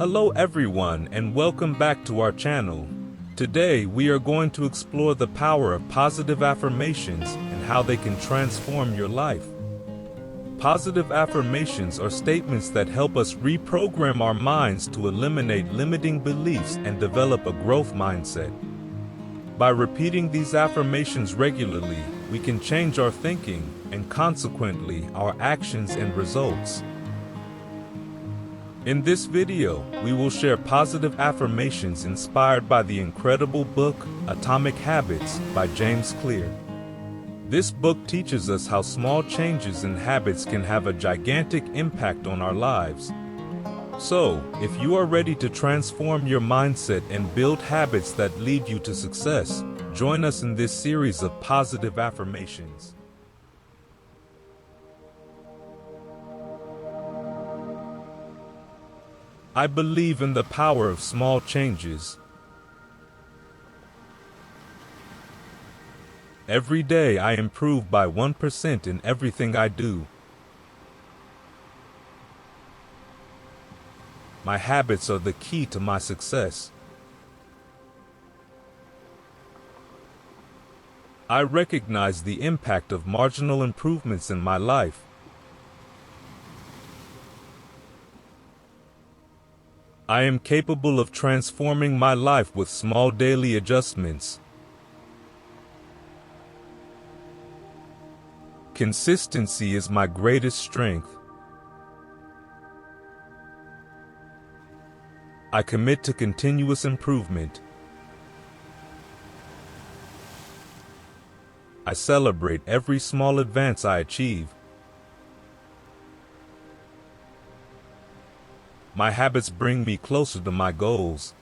Hello everyone and welcome back to our channel. Today we are going to explore the power of positive affirmations and how they can transform your life. Positive affirmations are statements that help us reprogram our minds to eliminate limiting beliefs and develop a growth mindset. By repeating these affirmations regularly, we can change our thinking and consequently our actions and results. In this video, we will share positive affirmations inspired by the incredible book, Atomic Habits by James Clear. This book teaches us how small changes in habits can have a gigantic impact on our lives. So, if you are ready to transform your mindset and build habits that lead you to success, join us in this series of positive affirmations. I believe in the power of small changes. Every day I improve by 1% in everything I do. My habits are the key to my success. I recognize the impact of marginal improvements in my life. I am capable of transforming my life with small daily adjustments. Consistency is my greatest strength. I commit to continuous improvement. I celebrate every small advance I achieve. My habits bring me closer to my goals.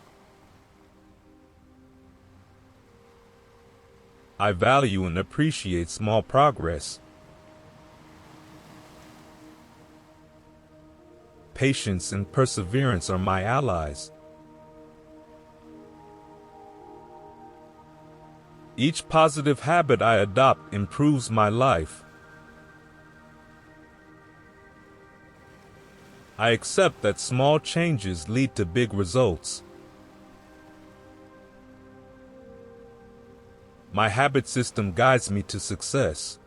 I value and appreciate small progress. Patience and perseverance are my allies. Each positive habit I adopt improves my life. I accept that small changes lead to big results. My habit system guides me to success.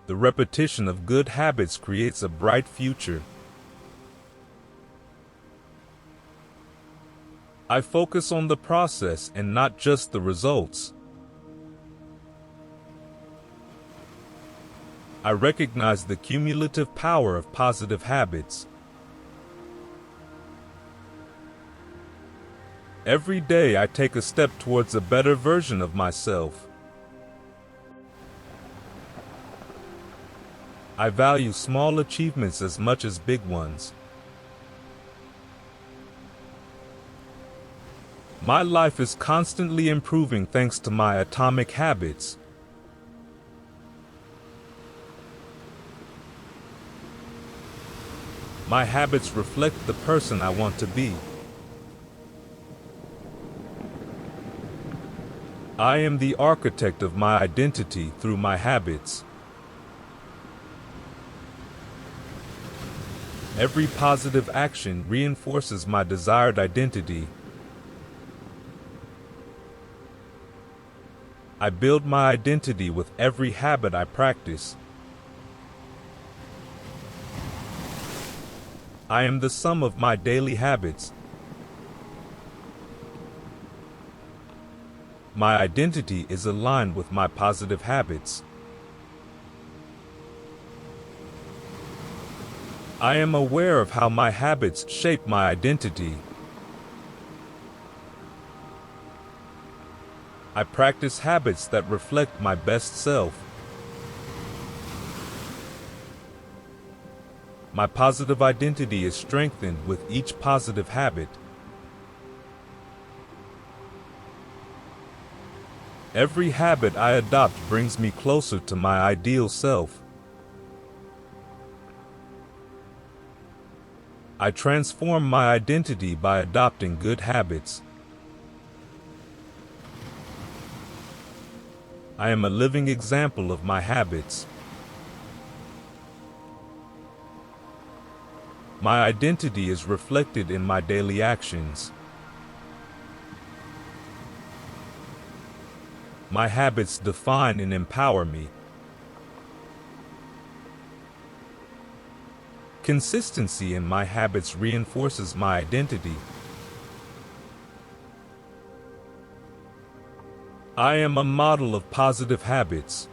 The repetition of good habits creates a bright future. I focus on the process and not just the results. I recognize the cumulative power of positive habits. Every day I take a step towards a better version of myself. I value small achievements as much as big ones. My life is constantly improving thanks to my atomic habits. My habits reflect the person I want to be. I am the architect of my identity through my habits. Every positive action reinforces my desired identity. I build my identity with every habit I practice. I am the sum of my daily habits. My identity is aligned with my positive habits. I am aware of how my habits shape my identity. I practice habits that reflect my best self. My positive identity is strengthened with each positive habit. Every habit I adopt brings me closer to my ideal self. I transform my identity by adopting good habits. I am a living example of my habits. My identity is reflected in my daily actions. My habits define and empower me. Consistency in my habits reinforces my identity. I am a model of positive habits.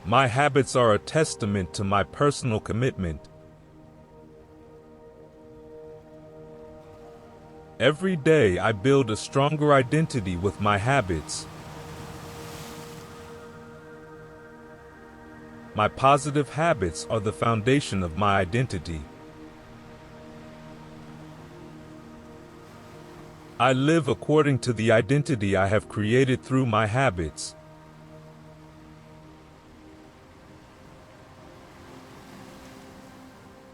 My habits are a testament to my personal commitment. Every day I build a stronger identity with my habits. My positive habits are the foundation of my identity. I live according to the identity I have created through my habits.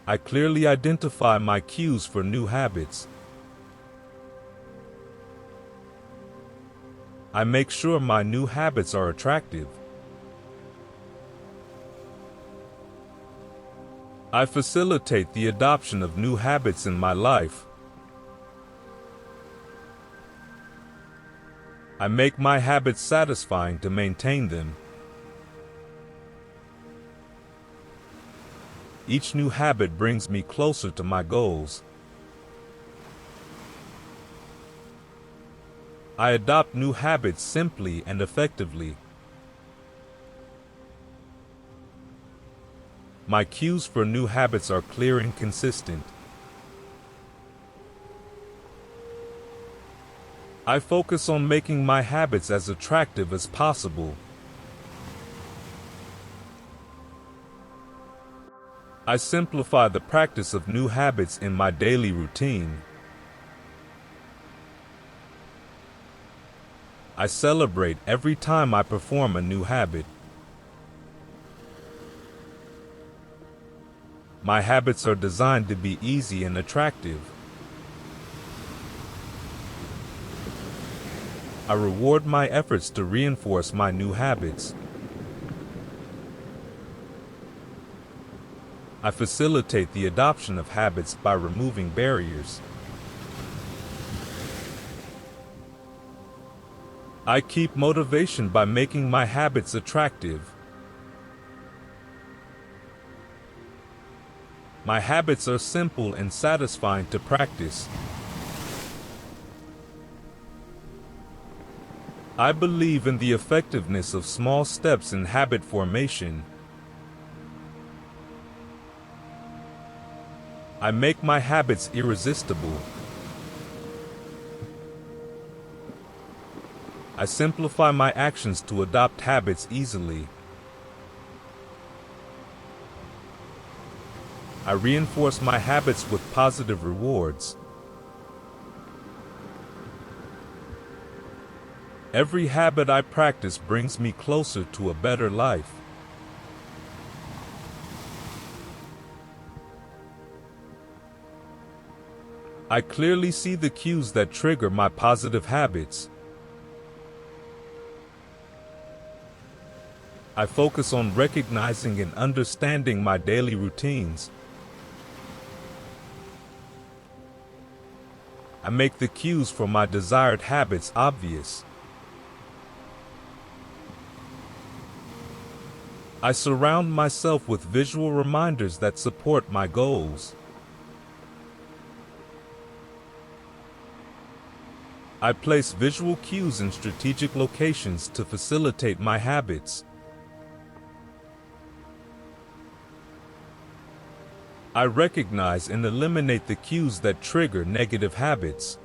I clearly identify my cues for new habits. I make sure my new habits are attractive. I facilitate the adoption of new habits in my life. I make my habits satisfying to maintain them. Each new habit brings me closer to my goals. I adopt new habits simply and effectively. My cues for new habits are clear and consistent. I focus on making my habits as attractive as possible. I simplify the practice of new habits in my daily routine. I celebrate every time I perform a new habit. My habits are designed to be easy and attractive. I reward my efforts to reinforce my new habits. I facilitate the adoption of habits by removing barriers. I keep motivation by making my habits attractive. My habits are simple and satisfying to practice. I believe in the effectiveness of small steps in habit formation. I make my habits irresistible. I simplify my actions to adopt habits easily. I reinforce my habits with positive rewards. Every habit I practice brings me closer to a better life. I clearly see the cues that trigger my positive habits. I focus on recognizing and understanding my daily routines. I make the cues for my desired habits obvious. I surround myself with visual reminders that support my goals. I place visual cues in strategic locations to facilitate my habits. I recognize and eliminate the cues that trigger negative habits.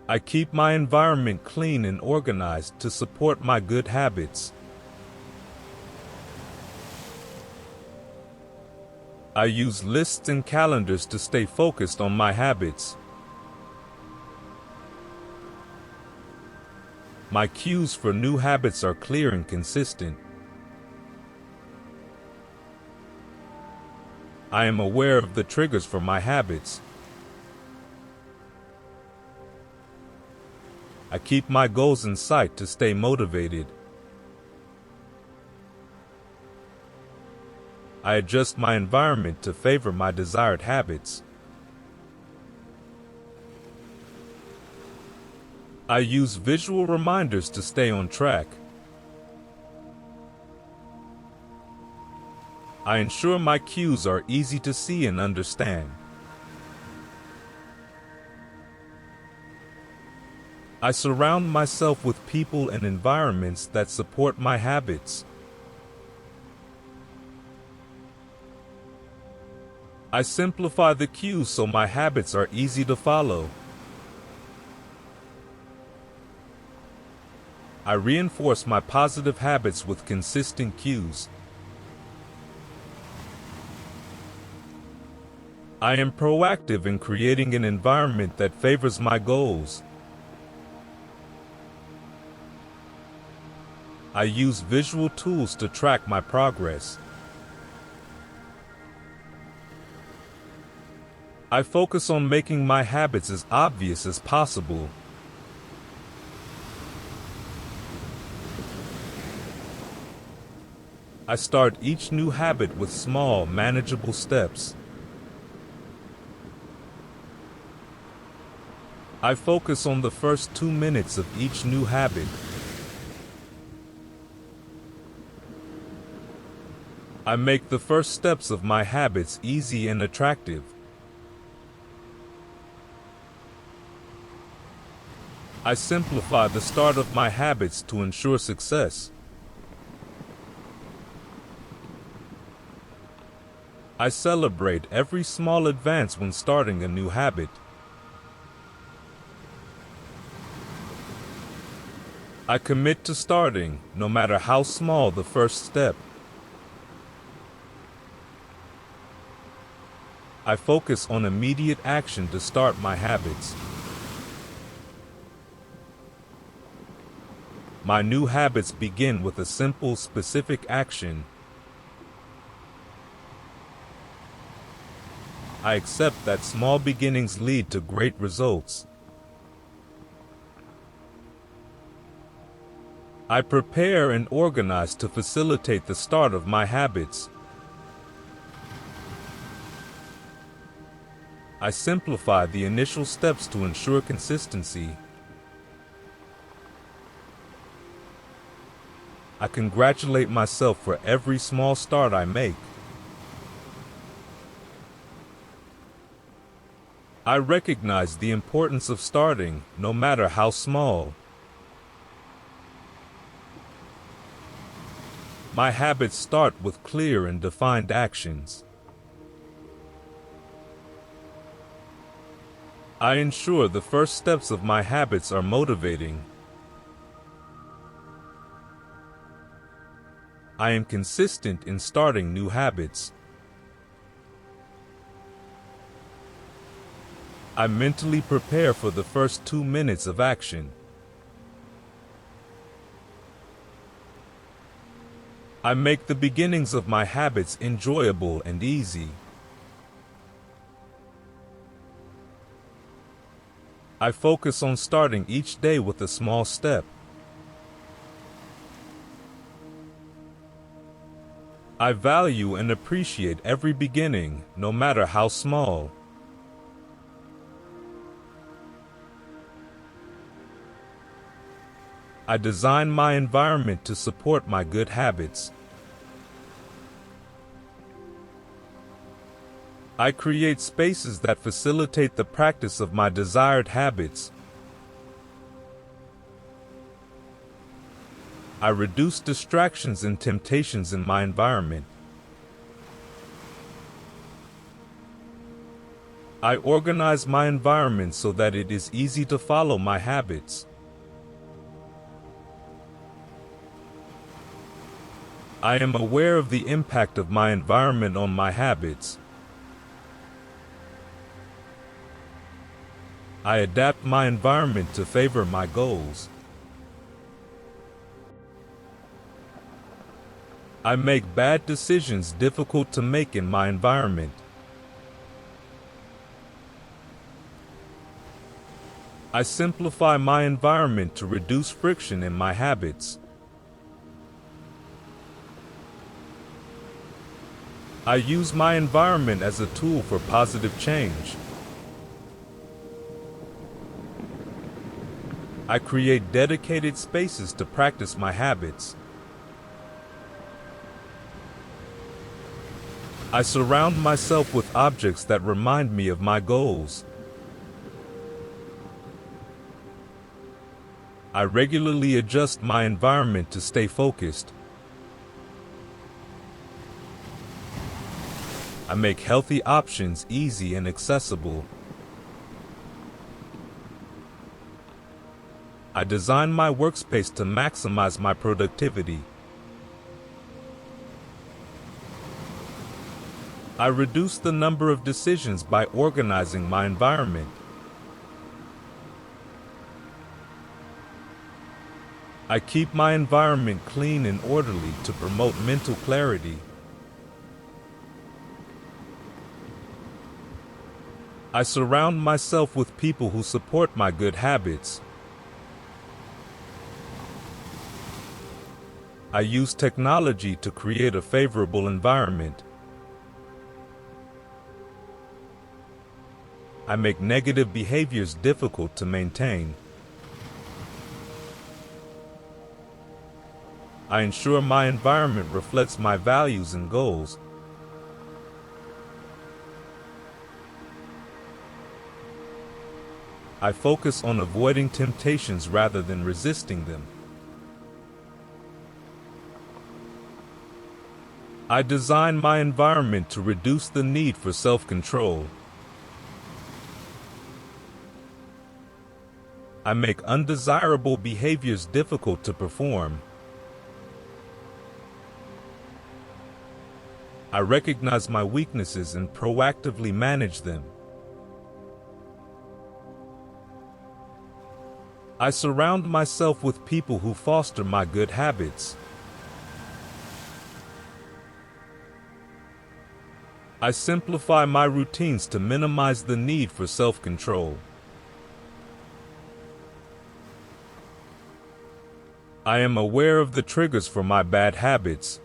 I keep my environment clean and organized to support my good habits. I use lists and calendars to stay focused on my habits. My cues for new habits are clear and consistent. I am aware of the triggers for my habits. I keep my goals in sight to stay motivated. I adjust my environment to favor my desired habits. I use visual reminders to stay on track. I ensure my cues are easy to see and understand. I surround myself with people and environments that support my habits. I simplify the cues so my habits are easy to follow. I reinforce my positive habits with consistent cues. I am proactive in creating an environment that favors my goals. I use visual tools to track my progress. I focus on making my habits as obvious as possible. I start each new habit with small, manageable steps. I focus on the first 2 minutes of each new habit. I make the first steps of my habits easy and attractive. I simplify the start of my habits to ensure success. I celebrate every small advance when starting a new habit. I commit to starting, no matter how small the first step. I focus on immediate action to start my habits. My new habits begin with a simple, specific action. I accept that small beginnings lead to great results. I prepare and organize to facilitate the start of my habits. I simplify the initial steps to ensure consistency. I congratulate myself for every small start I make. I recognize the importance of starting, no matter how small. My habits start with clear and defined actions. I ensure the first steps of my habits are motivating. I am consistent in starting new habits. I mentally prepare for the first 2 minutes of action. I make the beginnings of my habits enjoyable and easy. I focus on starting each day with a small step. I value and appreciate every beginning, no matter how small. I design my environment to support my good habits. I create spaces that facilitate the practice of my desired habits. I reduce distractions and temptations in my environment. I organize my environment so that it is easy to follow my habits. I am aware of the impact of my environment on my habits. I adapt my environment to favor my goals. I make bad decisions difficult to make in my environment. I simplify my environment to reduce friction in my habits. I use my environment as a tool for positive change. I create dedicated spaces to practice my habits. I surround myself with objects that remind me of my goals. I regularly adjust my environment to stay focused. I make healthy options easy and accessible. I design my workspace to maximize my productivity. I reduce the number of decisions by organizing my environment. I keep my environment clean and orderly to promote mental clarity. I surround myself with people who support my good habits. I use technology to create a favorable environment. I make negative behaviors difficult to maintain. I ensure my environment reflects my values and goals. I focus on avoiding temptations rather than resisting them. I design my environment to reduce the need for self-control. I make undesirable behaviors difficult to perform. I recognize my weaknesses and proactively manage them. I surround myself with people who foster my good habits. I simplify my routines to minimize the need for self-control. I am aware of the triggers for my bad habits.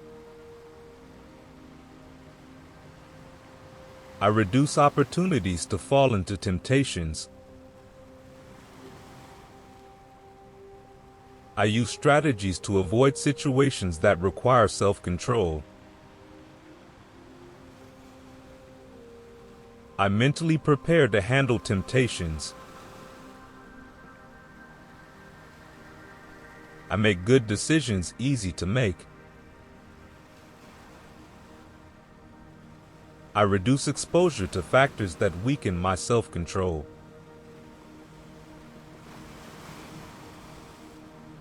I reduce opportunities to fall into temptations. I use strategies to avoid situations that require self-control. I mentally prepare to handle temptations. I make good decisions easy to make. I reduce exposure to factors that weaken my self-control.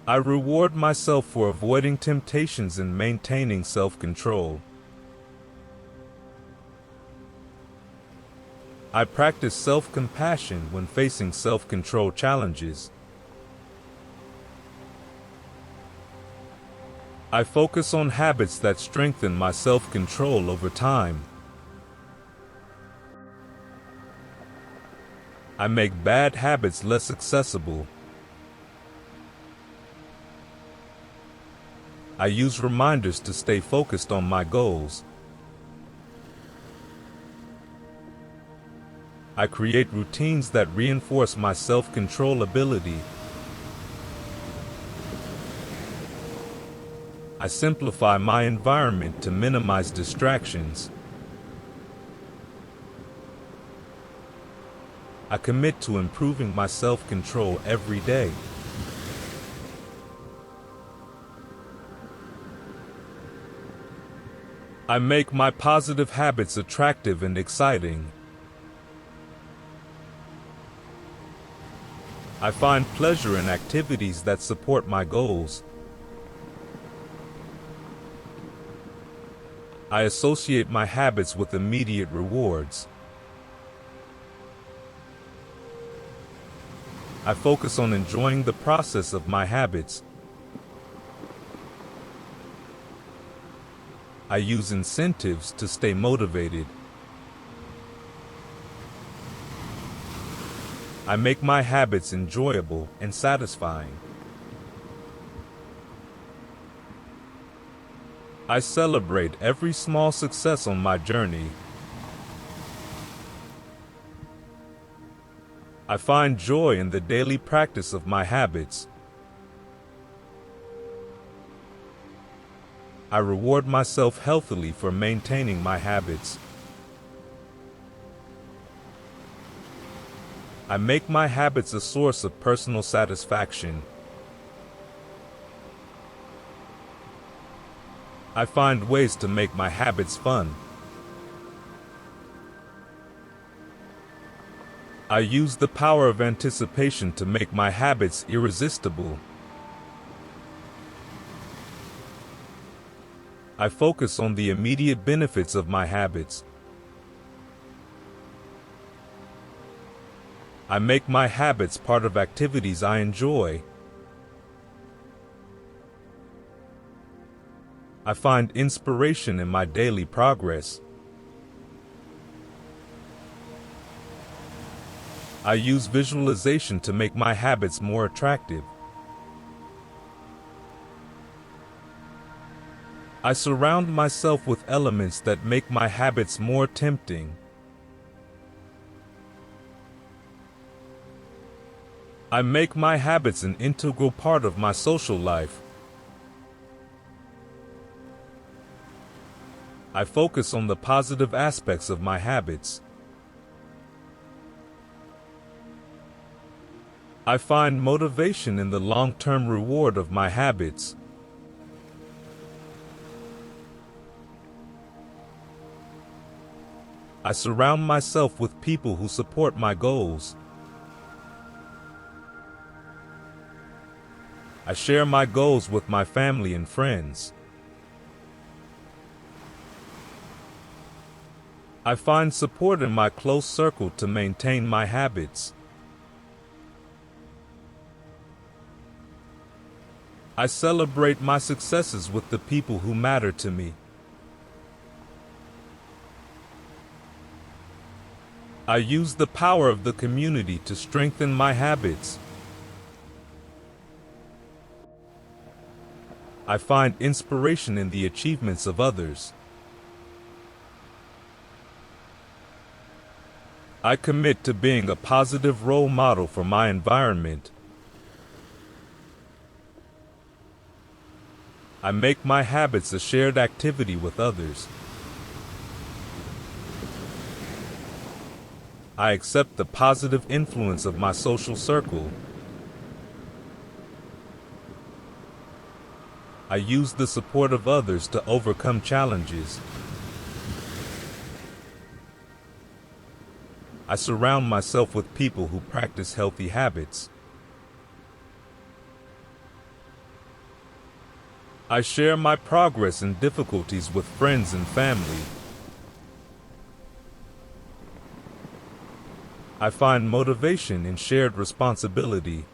I reward myself for avoiding temptations and maintaining self-control. I practice self-compassion when facing self-control challenges. I focus on habits that strengthen my self-control over time. I make bad habits less accessible. I use reminders to stay focused on my goals. I create routines that reinforce my self-control ability. I simplify my environment to minimize distractions. I commit to improving my self-control every day. I make my positive habits attractive and exciting. I find pleasure in activities that support my goals. I associate my habits with immediate rewards. I focus on enjoying the process of my habits. I use incentives to stay motivated. I make my habits enjoyable and satisfying. I celebrate every small success on my journey. I find joy in the daily practice of my habits. I reward myself healthily for maintaining my habits. I make my habits a source of personal satisfaction. I find ways to make my habits fun. I use the power of anticipation to make my habits irresistible. I focus on the immediate benefits of my habits. I make my habits part of activities I enjoy. I find inspiration in my daily progress. I use visualization to make my habits more attractive. I surround myself with elements that make my habits more tempting. I make my habits an integral part of my social life. I focus on the positive aspects of my habits. I find motivation in the long-term reward of my habits. I surround myself with people who support my goals. I share my goals with my family and friends. I find support in my close circle to maintain my habits. I celebrate my successes with the people who matter to me. I use the power of the community to strengthen my habits. I find inspiration in the achievements of others. I commit to being a positive role model for my environment. I make my habits a shared activity with others. I accept the positive influence of my social circle. I use the support of others to overcome challenges. I surround myself with people who practice healthy habits. I share my progress and difficulties with friends and family. I find motivation in shared responsibility.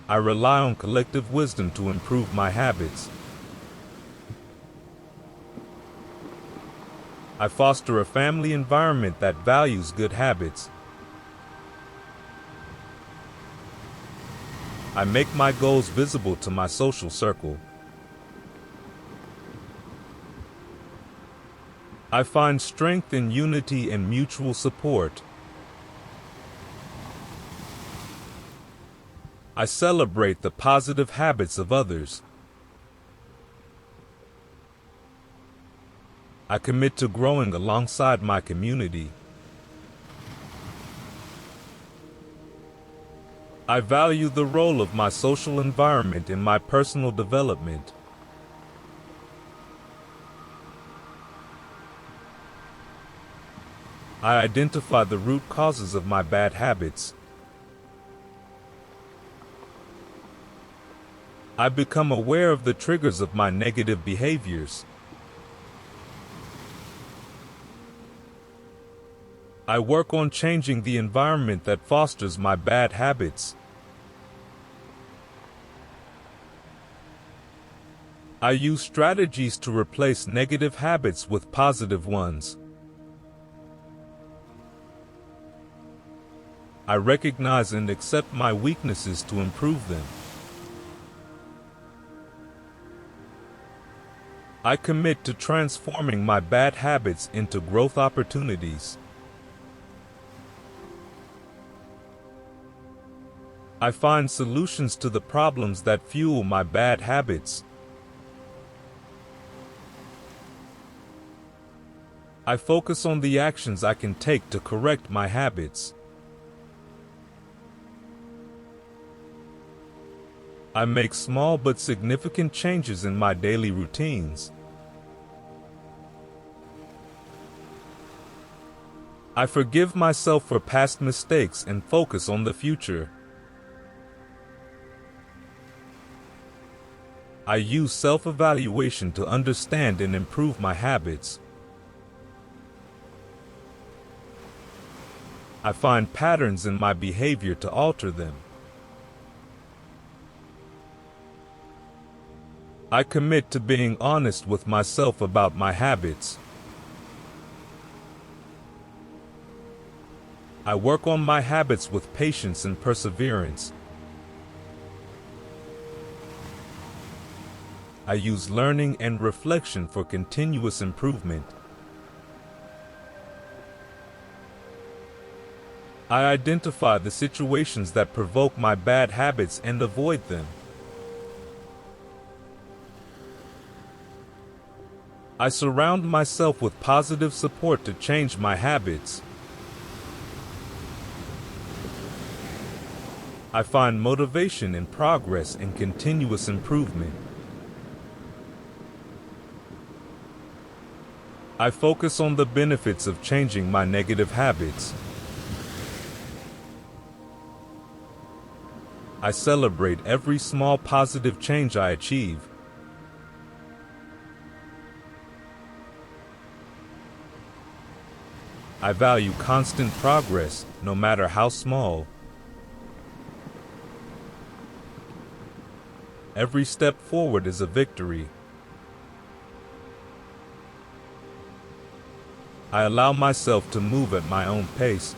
I rely on collective wisdom to improve my habits. I foster a family environment that values good habits. I make my goals visible to my social circle. I find strength in unity and mutual support. I celebrate the positive habits of others. I commit to growing alongside my community. I value the role of my social environment in my personal development. I identify the root causes of my bad habits. I become aware of the triggers of my negative behaviors. I work on changing the environment that fosters my bad habits. I use strategies to replace negative habits with positive ones. I recognize and accept my weaknesses to improve them. I commit to transforming my bad habits into growth opportunities. I find solutions to the problems that fuel my bad habits. I focus on the actions I can take to correct my habits. I make small but significant changes in my daily routines. I forgive myself for past mistakes and focus on the future. I use self-evaluation to understand and improve my habits. I find patterns in my behavior to alter them. I commit to being honest with myself about my habits. I work on my habits with patience and perseverance. I use learning and reflection for continuous improvement. I identify the situations that provoke my bad habits and avoid them. I surround myself with positive support to change my habits. I find motivation in progress and continuous improvement. I focus on the benefits of changing my negative habits. I celebrate every small positive change I achieve. I value constant progress, no matter how small. Every step forward is a victory. I allow myself to move at my own pace.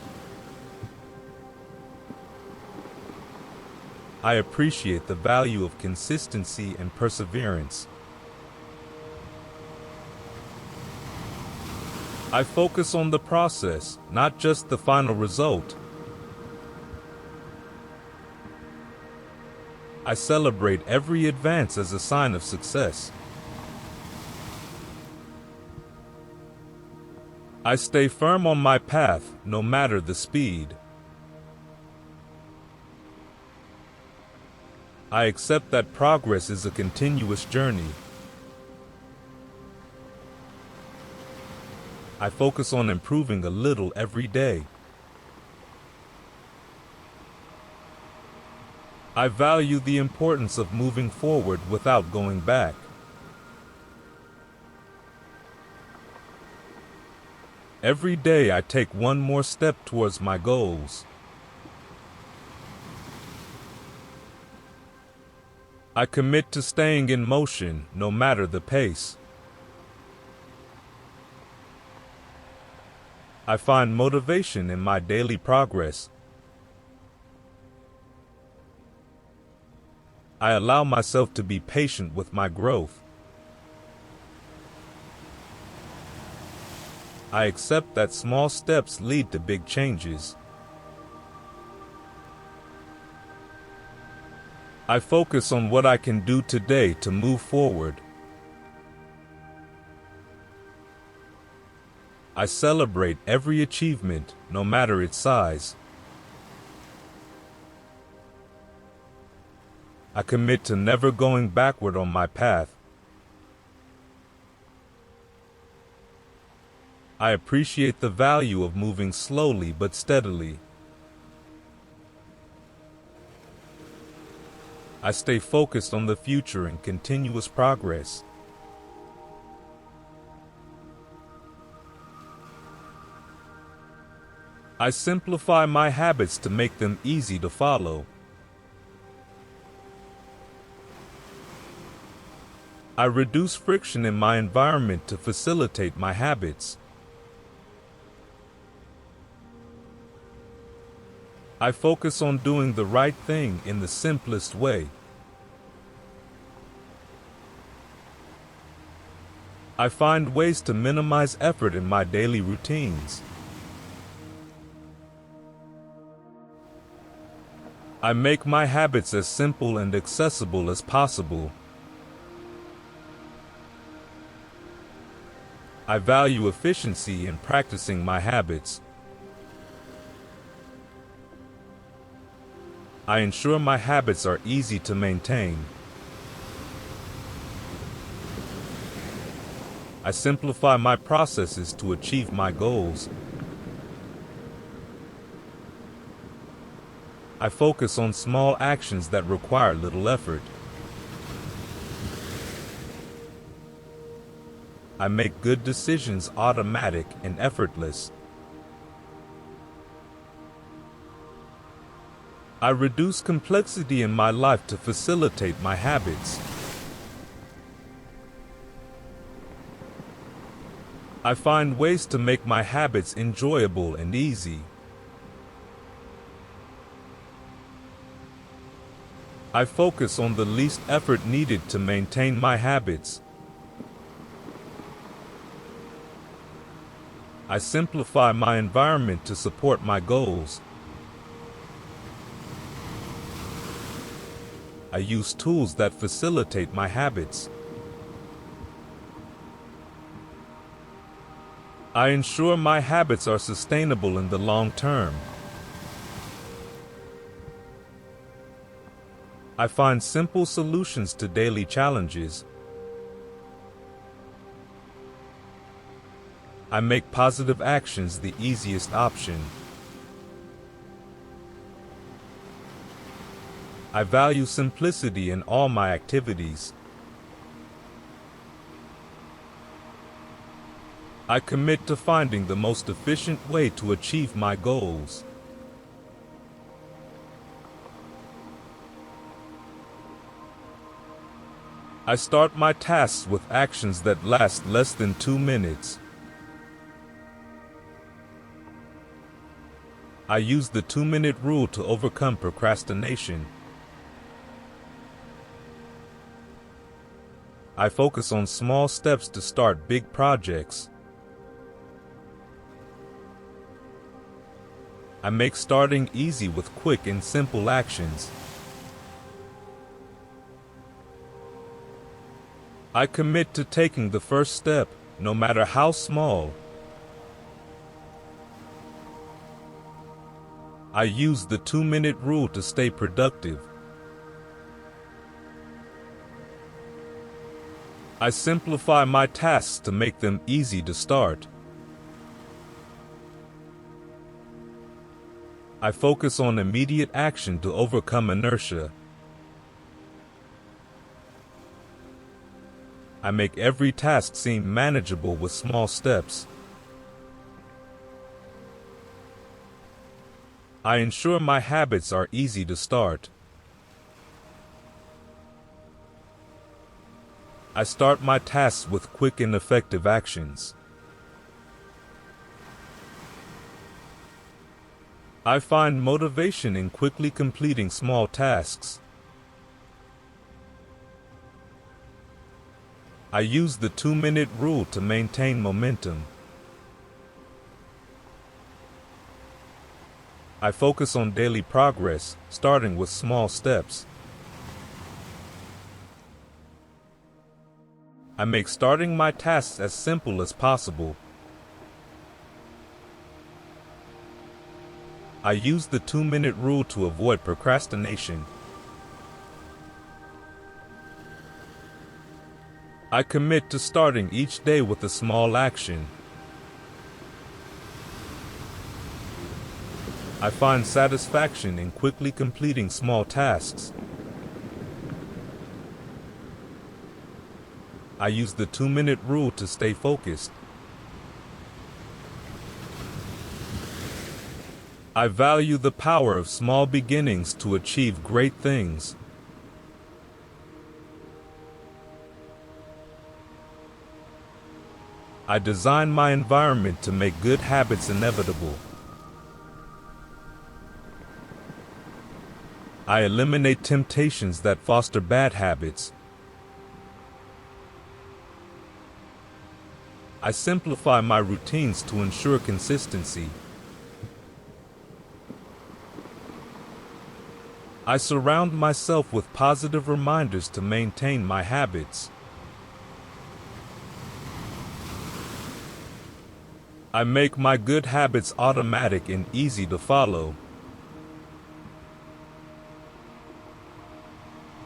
I appreciate the value of consistency and perseverance. I focus on the process, not just the final result. I celebrate every advance as a sign of success. I stay firm on my path, no matter the speed. I accept that progress is a continuous journey. I focus on improving a little every day. I value the importance of moving forward without going back. Every day I take one more step towards my goals. I commit to staying in motion, no matter the pace. I find motivation in my daily progress. I allow myself to be patient with my growth. I accept that small steps lead to big changes. I focus on what I can do today to move forward. I celebrate every achievement, no matter its size. I commit to never going backward on my path. I appreciate the value of moving slowly but steadily. I stay focused on the future and continuous progress. I simplify my habits to make them easy to follow. I reduce friction in my environment to facilitate my habits. I focus on doing the right thing in the simplest way. I find ways to minimize effort in my daily routines. I make my habits as simple and accessible as possible. I value efficiency in practicing my habits. I ensure my habits are easy to maintain. I simplify my processes to achieve my goals. I focus on small actions that require little effort. I make good decisions automatic and effortless. I reduce complexity in my life to facilitate my habits. I find ways to make my habits enjoyable and easy. I focus on the least effort needed to maintain my habits. I simplify my environment to support my goals. I use tools that facilitate my habits. I ensure my habits are sustainable in the long term. I find simple solutions to daily challenges. I make positive actions the easiest option. I value simplicity in all my activities. I commit to finding the most efficient way to achieve my goals. I start my tasks with actions that last less than 2 minutes. I use the 2-minute rule to overcome procrastination. I focus on small steps to start big projects. I make starting easy with quick and simple actions. I commit to taking the first step, no matter how small. I use the 2-minute rule to stay productive. I simplify my tasks to make them easy to start. I focus on immediate action to overcome inertia. I make every task seem manageable with small steps. I ensure my habits are easy to start. I start my tasks with quick and effective actions. I find motivation in quickly completing small tasks. I use the 2-minute rule to maintain momentum. I focus on daily progress, starting with small steps. I make starting my tasks as simple as possible. I use the 2-minute rule to avoid procrastination. I commit to starting each day with a small action. I find satisfaction in quickly completing small tasks. I use the 2-minute rule to stay focused. I value the power of small beginnings to achieve great things. I design my environment to make good habits inevitable. I eliminate temptations that foster bad habits. I simplify my routines to ensure consistency. I surround myself with positive reminders to maintain my habits. I make my good habits automatic and easy to follow.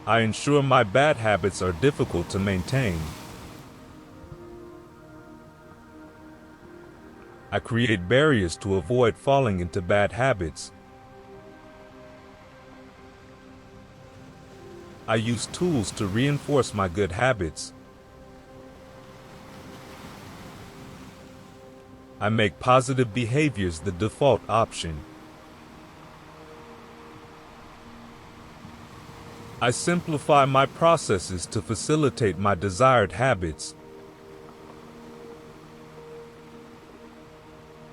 I ensure my bad habits are difficult to maintain. I create barriers to avoid falling into bad habits. I use tools to reinforce my good habits. I make positive behaviors the default option. I simplify my processes to facilitate my desired habits.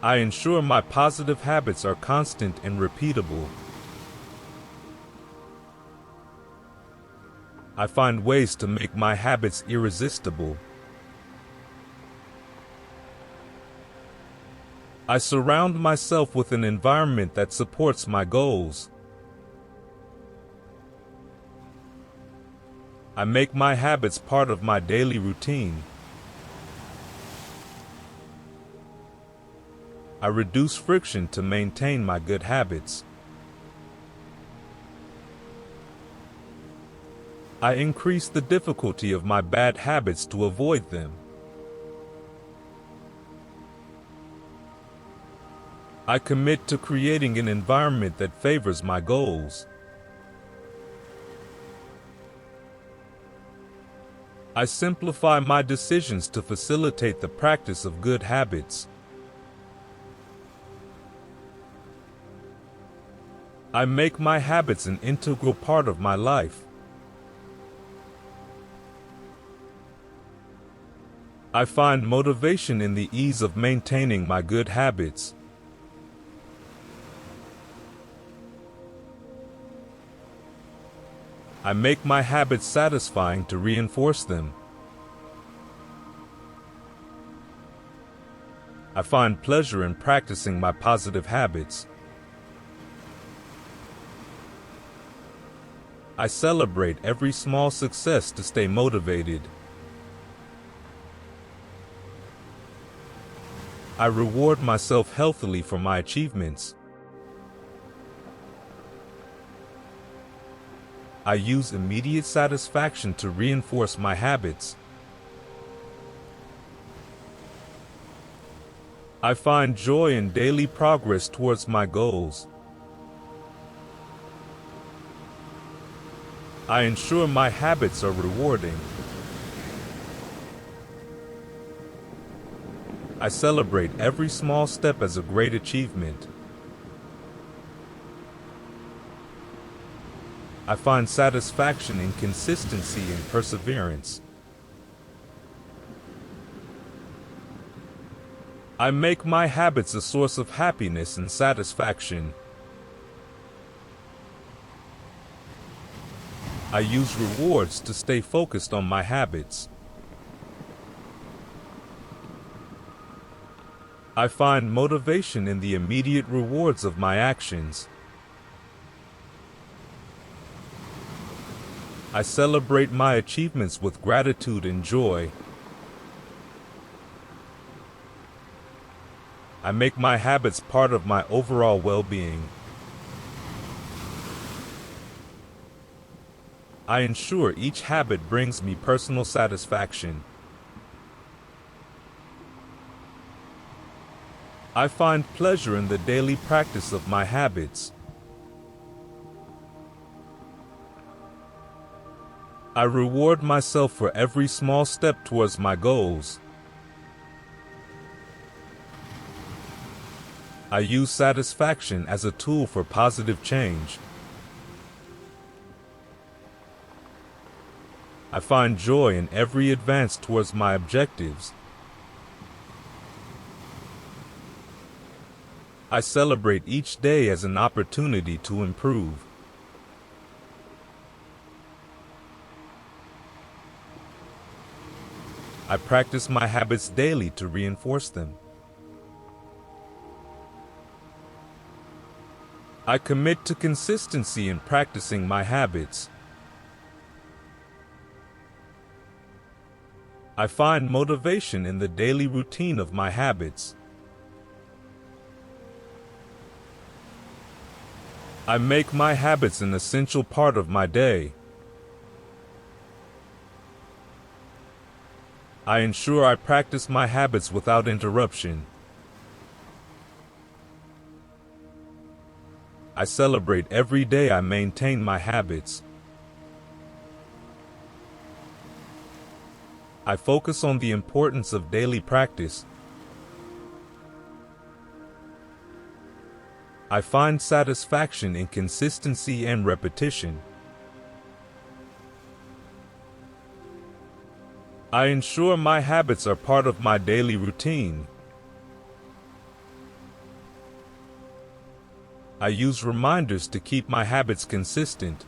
I ensure my positive habits are constant and repeatable. I find ways to make my habits irresistible. I surround myself with an environment that supports my goals. I make my habits part of my daily routine. I reduce friction to maintain my good habits. I increase the difficulty of my bad habits to avoid them. I commit to creating an environment that favors my goals. I simplify my decisions to facilitate the practice of good habits. I make my habits an integral part of my life. I find motivation in the ease of maintaining my good habits. I make my habits satisfying to reinforce them. I find pleasure in practicing my positive habits. I celebrate every small success to stay motivated. I reward myself healthily for my achievements. I use immediate satisfaction to reinforce my habits. I find joy in daily progress towards my goals. I ensure my habits are rewarding. I celebrate every small step as a great achievement. I find satisfaction in consistency and perseverance. I make my habits a source of happiness and satisfaction. I use rewards to stay focused on my habits. I find motivation in the immediate rewards of my actions. I celebrate my achievements with gratitude and joy. I make my habits part of my overall well-being. I ensure each habit brings me personal satisfaction. I find pleasure in the daily practice of my habits. I reward myself for every small step towards my goals. I use satisfaction as a tool for positive change. I find joy in every advance towards my objectives. I celebrate each day as an opportunity to improve. I practice my habits daily to reinforce them. I commit to consistency in practicing my habits. I find motivation in the daily routine of my habits. I make my habits an essential part of my day. I ensure I practice my habits without interruption. I celebrate every day I maintain my habits. I focus on the importance of daily practice. I find satisfaction in consistency and repetition. I ensure my habits are part of my daily routine. I use reminders to keep my habits consistent.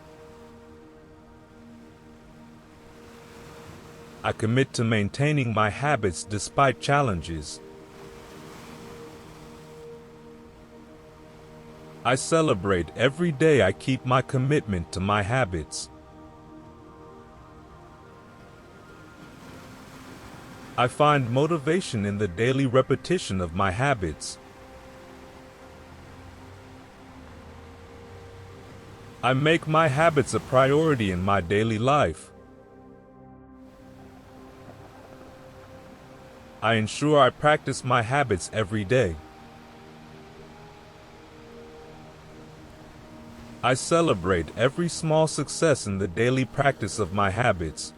I commit to maintaining my habits despite challenges. I celebrate every day I keep my commitment to my habits. I find motivation in the daily repetition of my habits. I make my habits a priority in my daily life. I ensure I practice my habits every day. I celebrate every small success in the daily practice of my habits.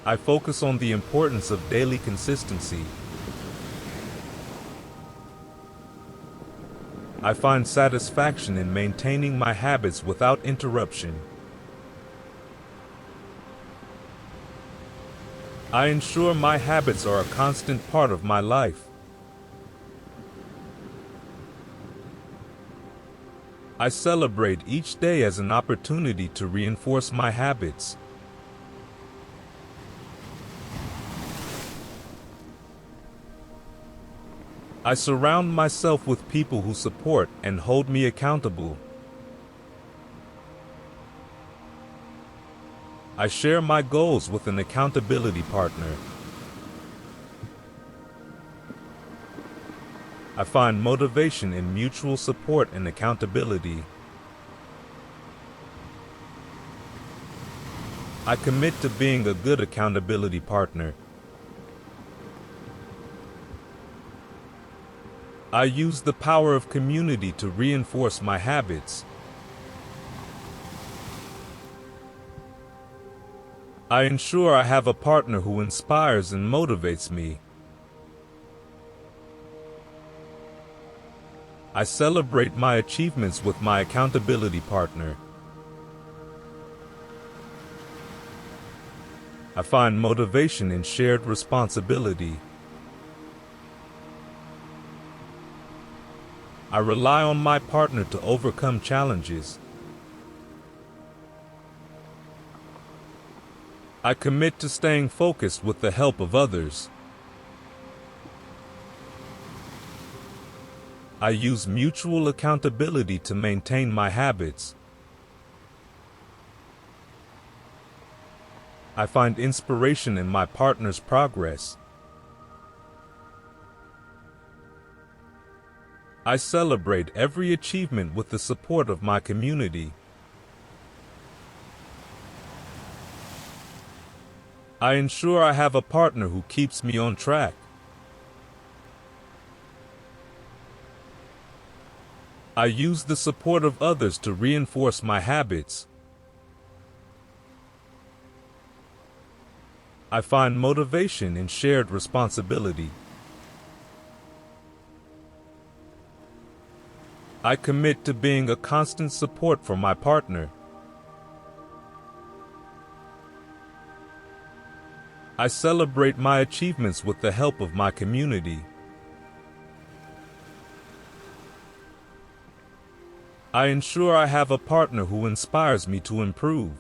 I focus on the importance of daily consistency. I find satisfaction in maintaining my habits without interruption. I ensure my habits are a constant part of my life. I celebrate each day as an opportunity to reinforce my habits. I surround myself with people who support and hold me accountable. I share my goals with an accountability partner. I find motivation in mutual support and accountability. I commit to being a good accountability partner. I use the power of community to reinforce my habits. I ensure I have a partner who inspires and motivates me. I celebrate my achievements with my accountability partner. I find motivation in shared responsibility. I rely on my partner to overcome challenges. I commit to staying focused with the help of others. I use mutual accountability to maintain my habits. I find inspiration in my partner's progress. I celebrate every achievement with the support of my community. I ensure I have a partner who keeps me on track. I use the support of others to reinforce my habits. I find motivation in shared responsibility. I commit to being a constant support for my partner. I celebrate my achievements with the help of my community. I ensure I have a partner who inspires me to improve.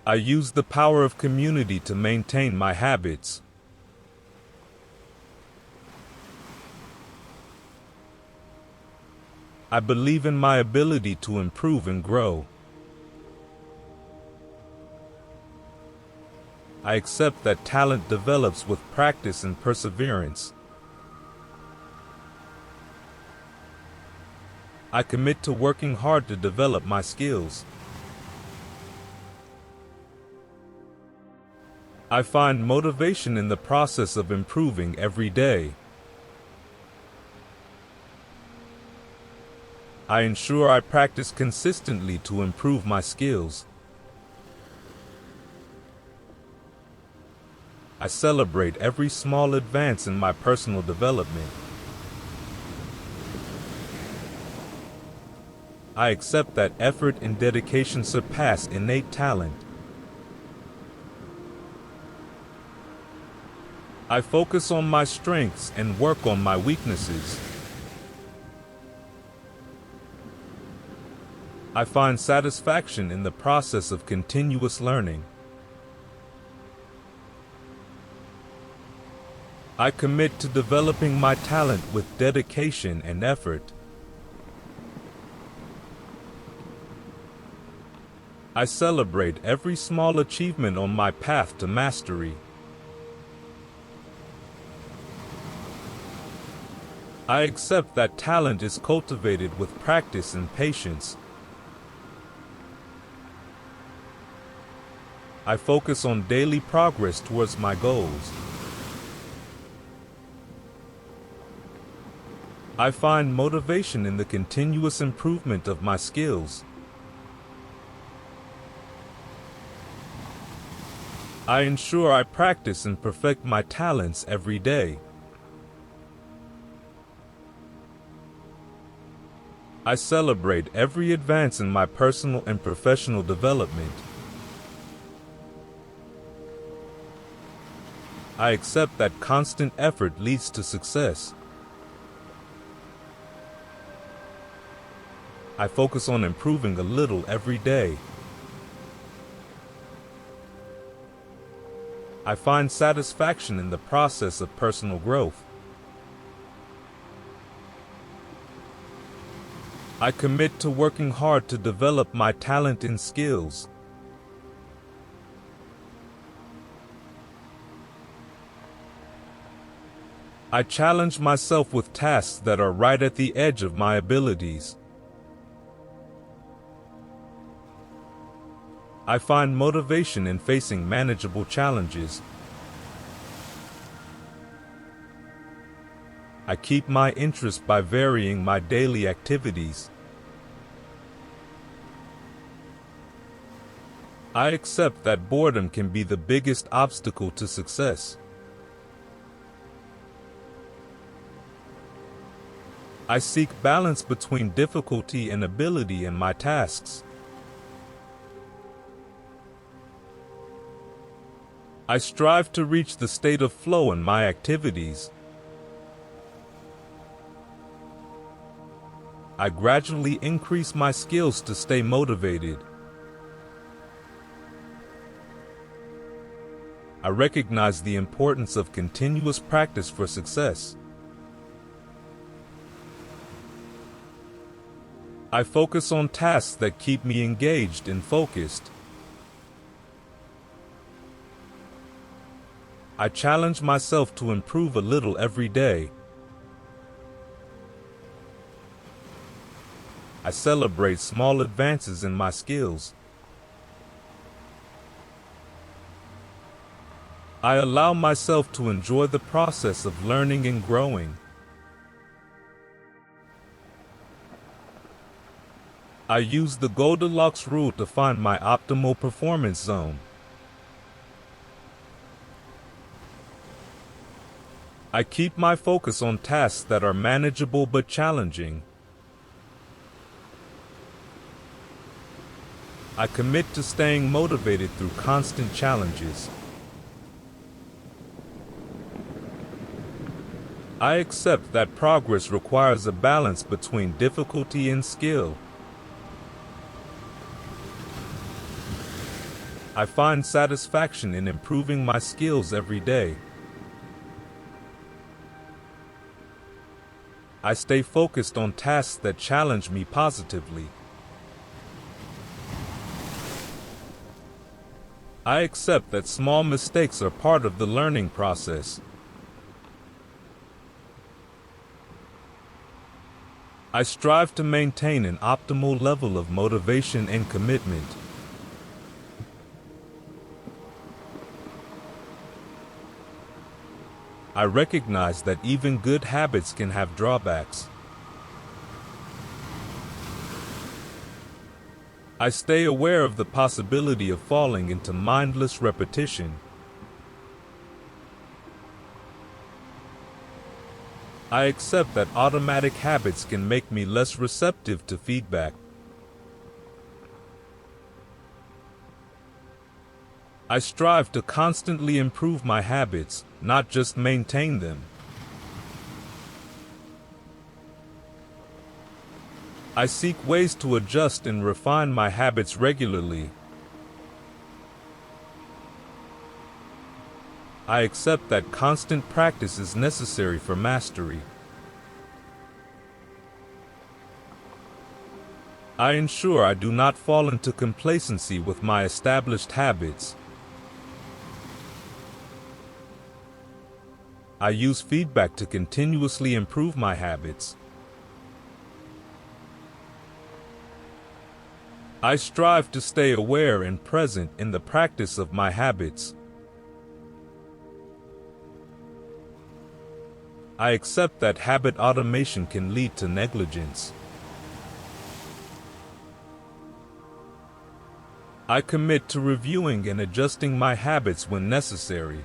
I use the power of community to maintain my habits. I believe in my ability to improve and grow. I accept that talent develops with practice and perseverance. I commit to working hard to develop my skills. I find motivation in the process of improving every day. I ensure I practice consistently to improve my skills. I celebrate every small advance in my personal development. I accept that effort and dedication surpass innate talent. I focus on my strengths and work on my weaknesses. I find satisfaction in the process of continuous learning. I commit to developing my talent with dedication and effort. I celebrate every small achievement on my path to mastery. I accept that talent is cultivated with practice and patience. I focus on daily progress towards my goals. I find motivation in the continuous improvement of my skills. I ensure I practice and perfect my talents every day. I celebrate every advance in my personal and professional development. I accept that constant effort leads to success. I focus on improving a little every day. I find satisfaction in the process of personal growth. I commit to working hard to develop my talent and skills. I challenge myself with tasks that are right at the edge of my abilities. I find motivation in facing manageable challenges. I keep my interest by varying my daily activities. I accept that boredom can be the biggest obstacle to success. I seek balance between difficulty and ability in my tasks. I strive to reach the state of flow in my activities. I gradually increase my skills to stay motivated. I recognize the importance of continuous practice for success. I focus on tasks that keep me engaged and focused. I challenge myself to improve a little every day. I celebrate small advances in my skills. I allow myself to enjoy the process of learning and growing. I use the Goldilocks rule to find my optimal performance zone. I keep my focus on tasks that are manageable but challenging. I commit to staying motivated through constant challenges. I accept that progress requires a balance between difficulty and skill. I find satisfaction in improving my skills every day. I stay focused on tasks that challenge me positively. I accept that small mistakes are part of the learning process. I strive to maintain an optimal level of motivation and commitment. I recognize that even good habits can have drawbacks. I stay aware of the possibility of falling into mindless repetition. I accept that automatic habits can make me less receptive to feedback. I strive to constantly improve my habits, not just maintain them. I seek ways to adjust and refine my habits regularly. I accept that constant practice is necessary for mastery. I ensure I do not fall into complacency with my established habits. I use feedback to continuously improve my habits. I strive to stay aware and present in the practice of my habits. I accept that habit automation can lead to negligence. I commit to reviewing and adjusting my habits when necessary.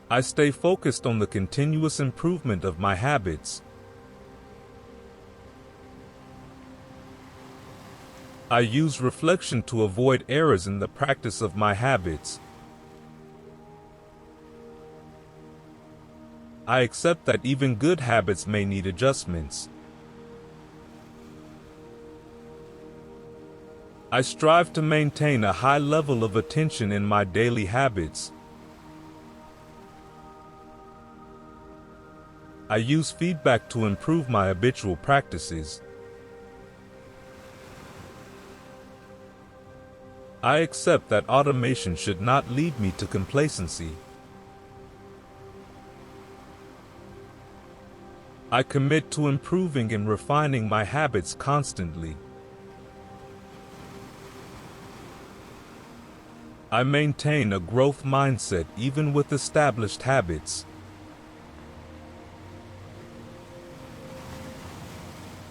I stay focused on the continuous improvement of my habits. I use reflection to avoid errors in the practice of my habits. I accept that even good habits may need adjustments. I strive to maintain a high level of attention in my daily habits. I use feedback to improve my habitual practices. I accept that automation should not lead me to complacency. I commit to improving and refining my habits constantly. I maintain a growth mindset even with established habits.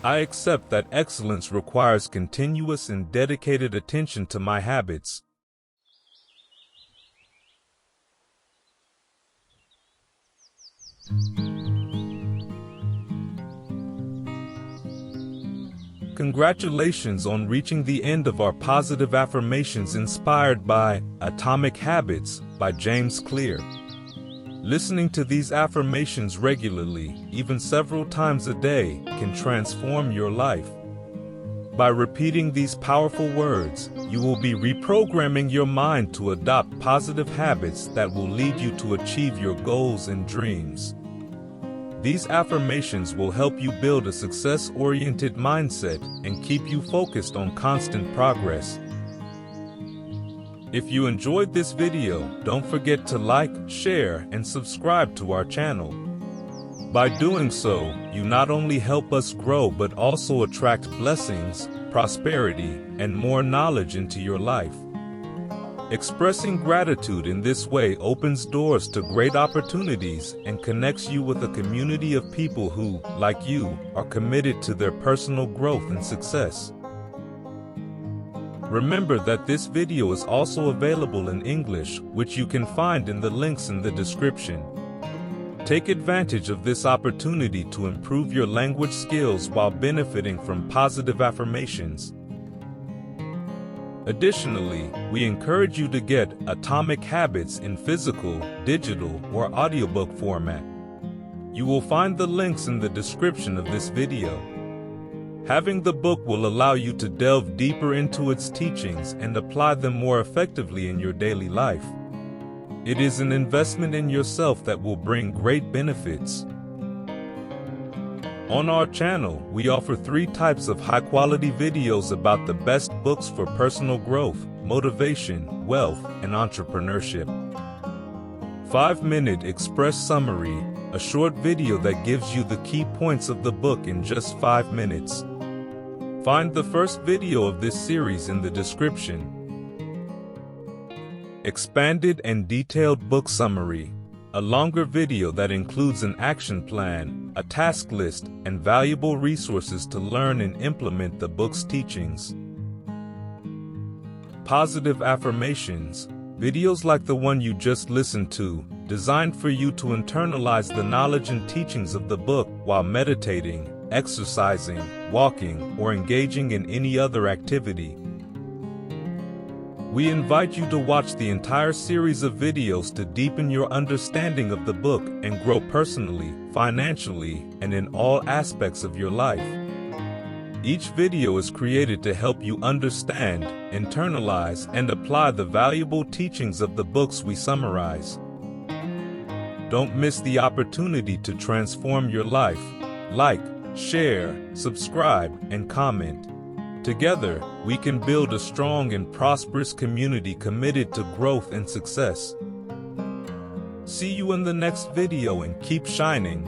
I accept that excellence requires continuous and dedicated attention to my habits. Congratulations on reaching the end of our positive affirmations inspired by Atomic Habits by James Clear. Listening to these affirmations regularly, even several times a day, can transform your life. By repeating these powerful words, you will be reprogramming your mind to adopt positive habits that will lead you to achieve your goals and dreams. These affirmations will help you build a success-oriented mindset and keep you focused on constant progress. If you enjoyed this video, don't forget to like, share, and subscribe to our channel. By doing so, you not only help us grow but also attract blessings, prosperity, and more knowledge into your life. Expressing gratitude in this way opens doors to great opportunities and connects you with a community of people who, like you, are committed to their personal growth and success. Remember that this video is also available in English, which you can find in the links in the description. Take advantage of this opportunity to improve your language skills while benefiting from positive affirmations. Additionally, we encourage you to get Atomic Habits in physical, digital, or audiobook format. You will find the links in the description of this video. Having the book will allow you to delve deeper into its teachings and apply them more effectively in your daily life. It is an investment in yourself that will bring great benefits. On our channel, we offer 3 types of high-quality videos about the best books for personal growth, motivation, wealth, and entrepreneurship. 5-minute express summary, a short video that gives you the key points of the book in just 5 minutes. Find the first video of this series in the description. Expanded and detailed book summary, a longer video that includes an action plan, a task list, and valuable resources to learn and implement the book's teachings. Positive affirmations, videos like the one you just listened to, designed for you to internalize the knowledge and teachings of the book while meditating, exercising, walking, or engaging in any other activity. We invite you to watch the entire series of videos to deepen your understanding of the book and grow personally, financially, and in all aspects of your life. Each video is created to help you understand, internalize, and apply the valuable teachings of the books we summarize. Don't miss the opportunity to transform your life. Like, share, subscribe, and comment. Together, we can build a strong and prosperous community committed to growth and success. See you in the next video and keep shining.